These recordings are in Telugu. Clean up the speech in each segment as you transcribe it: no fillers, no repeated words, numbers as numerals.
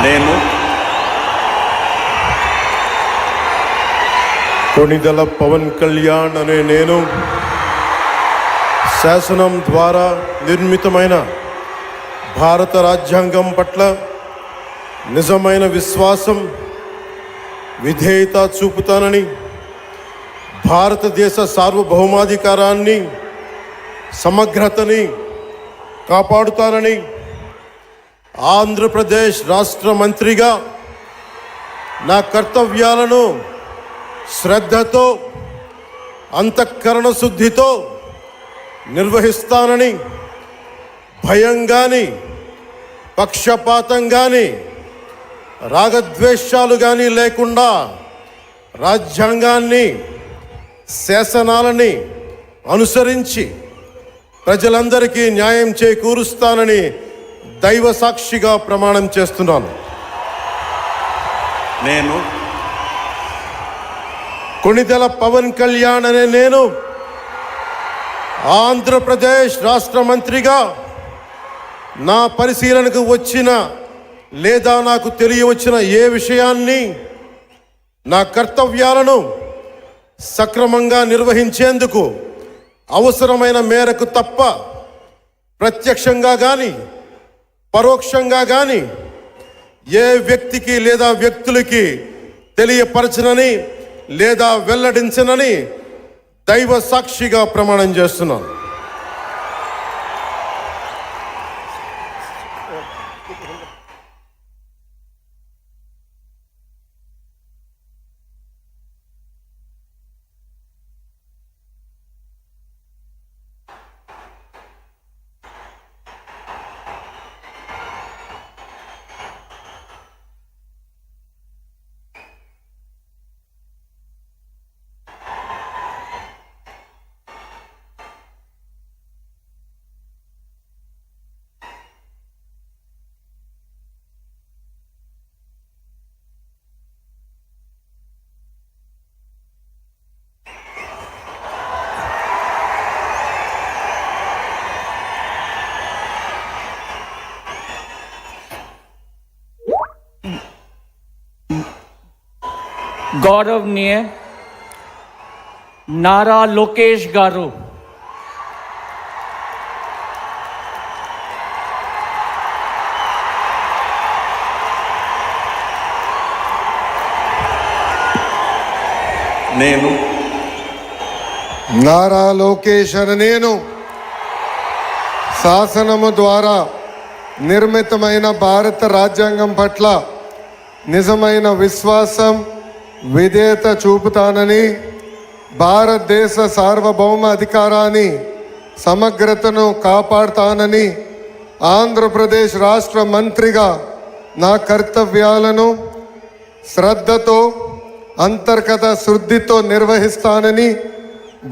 నేను కొణిదెల పవన్ కళ్యాణ్ అనే నేను శాసనం ద్వారా నిర్మితమైన భారత రాజ్యాంగం పట్ల నిజమైన విశ్వాసం, విధేయత చూపుతానని, భారతదేశ సార్వభౌమాధికారాన్ని, సమగ్రతని కాపాడుతానని ఆంధ్రప్రదేశ్ రాష్ట్ర మంత్రిగా నా కర్తవ్యాలను శ్రద్ధతో, అంతఃకరణ శుద్ధితో నిర్వహిస్తానని, భయం కానీ, పక్షపాతం కానీ, రాగద్వేషాలు కానీ లేకుండా రాజ్యాంగాన్ని, శాసనాలని అనుసరించి ప్రజలందరికీ న్యాయం చేకూరుస్తానని దైవ సాక్షిగా ప్రమాణం చేస్తున్నాను. నేను కొణిదెల పవన్ కళ్యాణ్ అనే నేను ఆంధ్రప్రదేశ్ రాష్ట్ర మంత్రిగా నా పరిశీలనకు వచ్చిన లేదా నాకు తెలియవచ్చిన ఏ విషయాన్ని, నా కర్తవ్యాలను సక్రమంగా నిర్వహించేందుకు అవసరమైన మేరకు తప్ప ప్రత్యక్షంగా కానీ పరోక్షంగా కానీ ఏ వ్యక్తికి లేదా వ్యక్తులకి తెలియపరచనని లేదా వెల్లడించనని దైవ సాక్షిగా ప్రమాణం చేస్తున్నాను. गौरवनीय नारा लोकेश गारू, నేను నారా లోకేష్ అనే నేను శాసనము ద్వారా నిర్మితమైన భారత రాజ్యాంగం పట్ల నిజమైన విశ్వాసం, విధేయత చూపుతానని, భారతదేశ సార్వభౌమ అధికారాన్ని, సమగ్రతను కాపాడుతానని, ఆంధ్రప్రదేశ్ రాష్ట్ర మంత్రిగా నా కర్తవ్యాలను శ్రద్ధతో, అంతర్గత శుద్ధితో నిర్వహిస్తానని,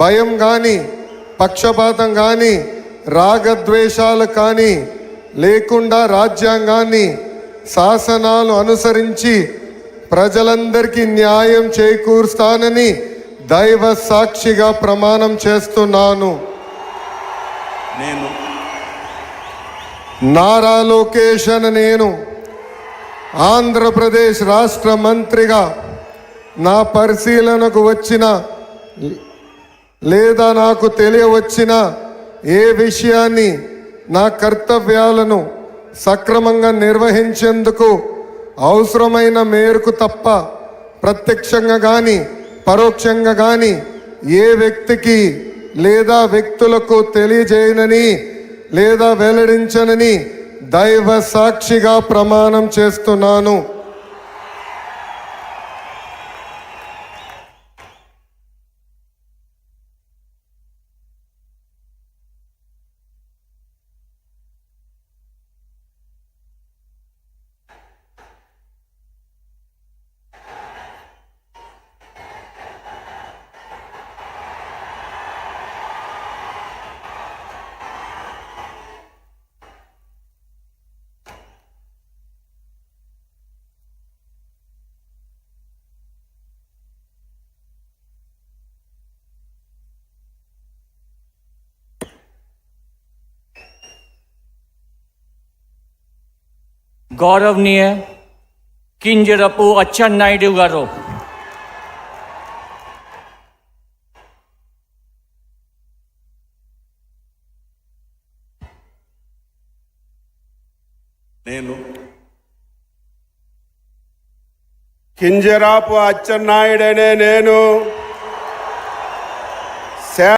భయం కానీ, పక్షపాతం కానీ, రాగద్వేషాలు కానీ లేకుండా రాజ్యాంగాన్ని, శాసనాలు అనుసరించి ప్రజలందరికీ న్యాయం చేకూరుస్తానని దైవ సాక్షిగా ప్రమాణం చేస్తున్నాను. నేను నారా లోకేష్ అనే నేను ఆంధ్రప్రదేశ్ రాష్ట్ర మంత్రిగా నా పరిశీలనకు వచ్చిన లేదా నాకు తెలియవచ్చిన ఏ విషయాన్ని, నా కర్తవ్యాలను సక్రమంగా నిర్వహించేందుకు అవసరమైన మేరకు తప్ప ప్రత్యక్షంగా కానీ పరోక్షంగా కానీ ఏ వ్యక్తికి లేదా వ్యక్తులకు తెలియజేయనని లేదా వెల్లడించనని దైవ సాక్షిగా ప్రమాణం చేస్తున్నాను. गौरवनीय కింజరపు అచ్చెన్నాయుడు గారు, నేను కింజరాపు అచ్చెన్నాయుడనే నేను